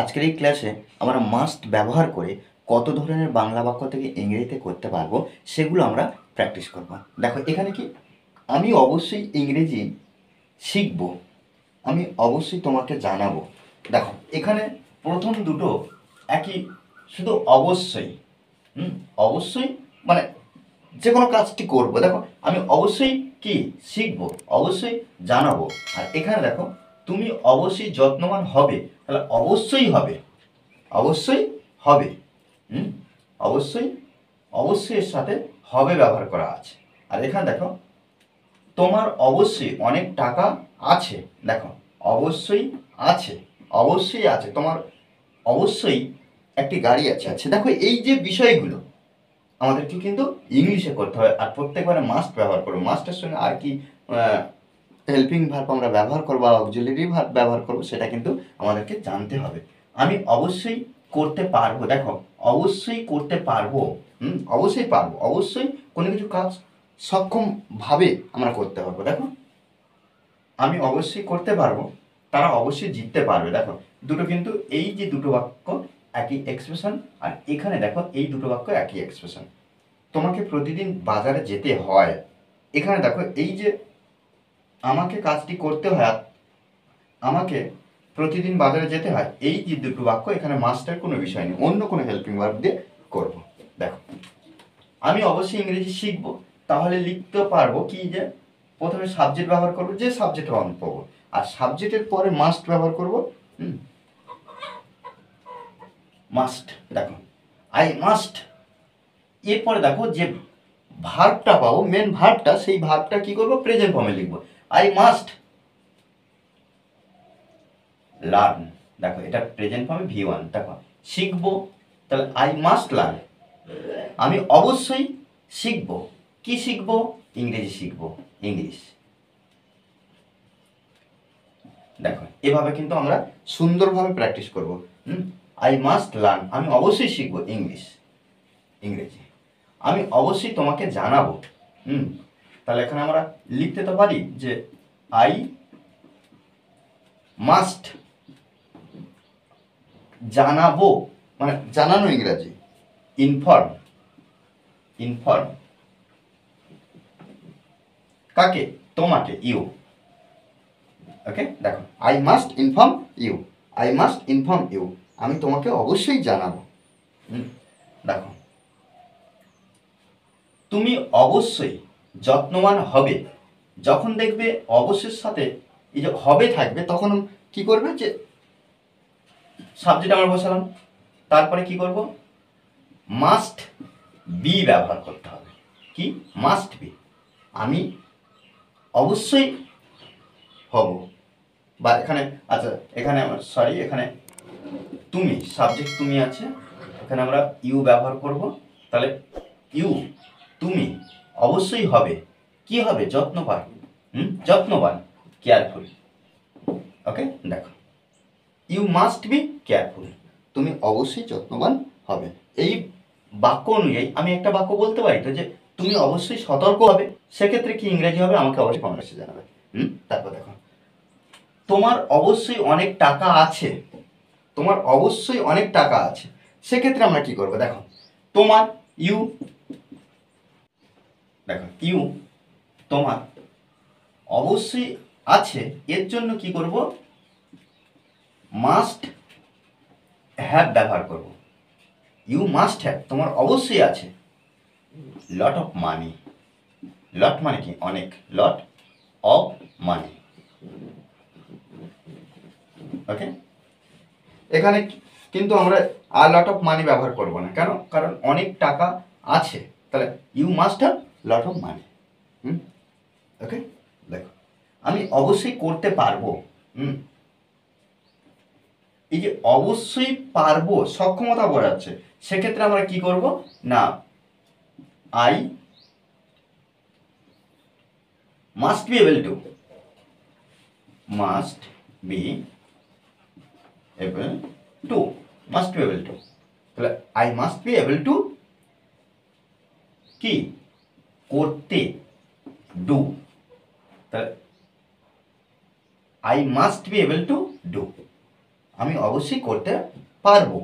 আজকের এই ক্লাসে আমরা মাস্ট ব্যবহার করে কত ধরনের বাংলা বাক্য থেকে ইংরেজিতে করতে পারবো সেগুলো আমরা প্র্যাকটিস করব। দেখো এখানে কি আমি অবশ্যই ইংরেজি শিখব, আমি অবশ্যই তোমাকে জানাবো। দেখো এখানে প্রথম দুটো একই, শুধু অবশ্যই অবশ্যই মানে যে কোনো কাজটি করব। দেখো আমি অবশ্যই কি শিখবো, অবশ্যই জানাবো। আর এখানে দেখো তুমি অবশ্যই যত্নবান হবে, তাহলে অবশ্যই হবে, অবশ্যই হবে। হুম অবশ্যই, অবশ্যই এর সাথে হবে ব্যবহার করা আছে। আর এখানে দেখো তোমার অবশ্যই অনেক টাকা আছে। দেখো অবশ্যই আছে, অবশ্যই আছে, তোমার অবশ্যই একটি গাড়ি আছে। আচ্ছা দেখো এই যে বিষয়গুলো আমাদেরকে কিন্তু ইংলিশে করতে হবে, আর প্রত্যেকবারে মাস্ট ব্যবহার করবো। মাস্টের সঙ্গে আর কি হেল্পিং ভার্ব আমরা ব্যবহার করবো বা অক্সিলারি ভার্ব ব্যবহার করবো সেটা কিন্তু আমাদেরকে জানতে হবে। আমি অবশ্যই করতে পারবো, দেখো অবশ্যই করতে পারবো, অবশ্যই পারবো, অবশ্যই কোনো কিছু কাজ সক্ষমভাবে আমরা করতে পারবো। দেখো আমি অবশ্যই করতে পারবো, তারা অবশ্যই জিততে পারবে। দেখো দুটো কিন্তু এই যে দুটো বাক্য একই এক্সপ্রেশন, আর এখানে দেখো এই দুটো বাক্য একই এক্সপ্রেশন। তোমাকে প্রতিদিন বাজারে যেতে হয়, এখানে দেখো এই যে আমাকে কাজটি করতে হয়, আমাকে প্রতিদিন বাজারে যেতে হয়, এই যে দুটো বাক্য এখানে মাস্টের কোনো বিষয় নেই, অন্য কোনো হেল্পিং ভার্ব দিয়ে করব। দেখো আমি অবশ্যই ইংরেজি শিখব, তাহলে লিখতে পারবো কি যে প্রথমে সাবজেক্ট ব্যবহার করবো, যে সাবজেক্টে অন পাবো, আর সাবজেক্টের পরে মাস্ট ব্যবহার করবো। মাস্ট, দেখো আই মাস্ট, এরপরে দেখো যে ভার্বটা পাবো, মেন ভার্বটা, সেই ভার্বটা কি করবো, প্রেজেন্ট ফর্মে লিখবো। আই মাস্ট লার্ন, দেখো এটা প্রেজেন্ট ফর্মে V1। দেখো শিখবো, তাহলে আই মাস্ট লার্ন, আমি অবশ্যই শিখবো, কি শিখবো, ইংরেজি শিখবো, ইংলিশ। দেখো এভাবে কিন্তু আমরা সুন্দরভাবে প্র্যাকটিস করবো। আই মাস্ট লার্ন, আমি অবশ্যই শিখবো ইংলিশ, ইংরেজি। আমি অবশ্যই তোমাকে জানাবো। তাহলে এখানে আমরা লিখতে তো পারি যে আই মাস্ট জানাবো, মানে জানানো ইংরাজি ইনফর্ম, ইনফর্ম কাকে, তোমাকে, ইউ। ওকে দেখো I must inform you, I must inform you, আমি তোমাকে অবশ্যই জানাবো। দেখো তুমি অবশ্যই যত্নবান হবে, যখন দেখবে অবশ্যের সাথে এই যে হবে থাকবে তখন কি করবে, যে সাবজেক্ট আমরা বসালাম, তারপরে কি করব, মাস্ট বি ব্যবহার করতে হবে। কি মাস্ট বি, আমি অবশ্যই হব, বা এখানে আচ্ছা এখানে সরি এখানে তুমি সাবজেক্ট তুমি আছে, এখানে আমরা ইউ ব্যবহার করব। তাহলে ইউ তুমি অবশ্যই হবে, কি হবে, যত্নবান, যত্নবান, কেয়ারফুল। ওকে দেখো ইউ মাস্ট বি কেয়ারফুল, তুমি অবশ্যই যত্নবান হবে। এই বাক্য অনুযায়ী আমি একটা বাক্য বলতে পারি তো যে তুমি অবশ্যই সতর্ক হবে, সেক্ষেত্রে কি ইংরেজি হবে আমাকে অবশ্যই কমেন্ট মেসেজে জানাবে। তারপর দেখো তোমার অবশ্যই অনেক টাকা আছে, তোমার অবশ্যই অনেক টাকা আছে, সেক্ষেত্রে আমরা কি করবো, দেখো তোমার ইউ, দেখো ইউ তোমার অবশ্যই আছে, এর জন্য কি করব, মাস্ট হ্যাভ ব্যবহার করব। ইউ মাস্ট হ্যাভ, তোমার অবশ্যই আছে লট অফ মানি, লট মানে কি অনেক, লট অফ মানি। ওকে এখানে কিন্তু আমরা আর লট অফ মানি ব্যবহার করব না, কেন, কারণ অনেক টাকা আছে, তাহলে you must have lot of money. Okay দেখো আমি অবশ্যই করতে পারবো, এই যে অবশ্যই পারবো সক্ষমতা বোঝাচ্ছে, সেক্ষেত্রে আমরা কি করব না, I must be able to, must be able to, must be able to, তাহলে I must be able to কি করতে, ডু, তাহলে I must be able to do, আমি অবশ্যই করতে পারবো।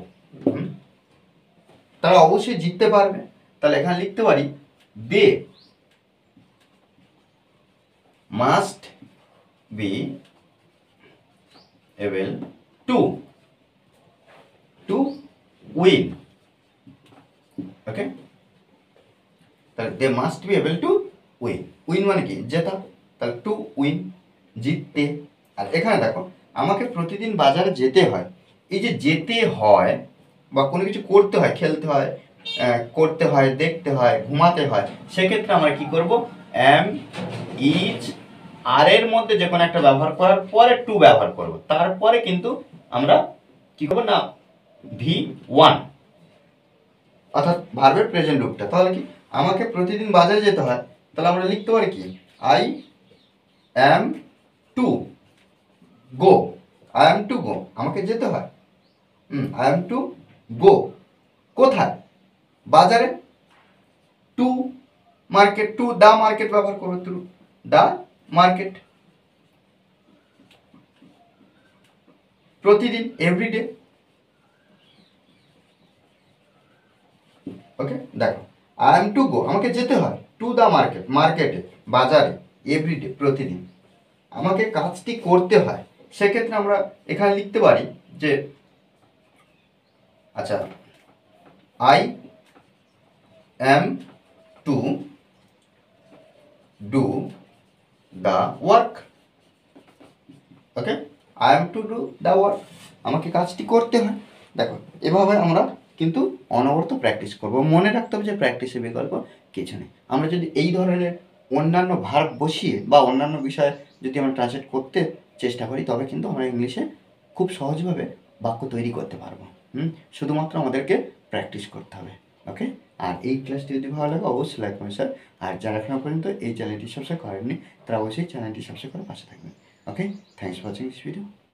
তারা অবশ্যই জিততে পারবে। তাহলে এখানে লিখতে পারি they must be able to win. Okay, তাহলে they must be able to win. Win মানে কি? জেতা। তাহলে টু উইন, জিততে। আর এখানে দেখো আমাকে প্রতিদিন বাজারে যেতে হয়। এই যে যেতে হয় বা কোনো কিছু করতে হয়, খেলতে হয়, করতে হয়, দেখতে হয়, ঘুমাতে হয়, সেক্ষেত্রে আমরা কি করব? এম, ইজ, আর এর মধ্যে যে কোনো একটা ব্যবহার করার পরে টু ব্যবহার করব। তারপরে কিন্তু আমরা কি করবো না, ভি ওয়ান, অর্থাৎ ভার্বের প্রেজেন্ট রূপটা। তাহলে কি আমাকে প্রতিদিন বাজারে যেতে হয়, তাহলে আমরা লিখতে পারি কি? I am to go. I am to go, আমাকে যেতে হয়। আই অ্যাম টু গো, কোথায়? বাজারে। To market, to the market ব্যবহার করবো, টু দা মার্কেট। প্রতিদিন, এভরিডে। ওকে, দেখো আই অ্যাম টু গো, আমাকে যেতে হয় টু দ্য মার্কেট, মার্কেটে, বাজারে, এভরিডে, প্রতিদিন। আমাকে কাজটি করতে হয়, সেক্ষেত্রে আমরা এখানে লিখতে পারি যে আচ্ছা, I am to do the work. Okay, I am to do the work, আমাকে কাজটি করতে হয়। দেখো এভাবে আমরা কিন্তু অনবরত প্র্যাকটিস করব। মনে রাখতে হবে যে প্র্যাকটিসের বিকল্প কিছু নেই। আমরা যদি এই ধরনের অন্যান্য ভার্ব বসিয়ে বা অন্যান্য বিষয়ে যদি আমরা ট্রান্সলেট করতে চেষ্টা করি, তবে কিন্তু আমরা ইংলিশে খুব সহজভাবে বাক্য তৈরি করতে পারবো। শুধুমাত্র আমাদেরকে প্র্যাকটিস করতে হবে। ওকে, আর এই ক্লাসটি যদি ভালো লাগে অবশ্যই লাইক করুন স্যার। আর যারা এখনো পর্যন্ত এই চ্যানেলটি সাবস্ক্রাইব করেননি, তারা অবশ্যই চ্যানেলটি সাবস্ক্রাইব করে পাশে থাকবেন। Okay, thanks for watching this video.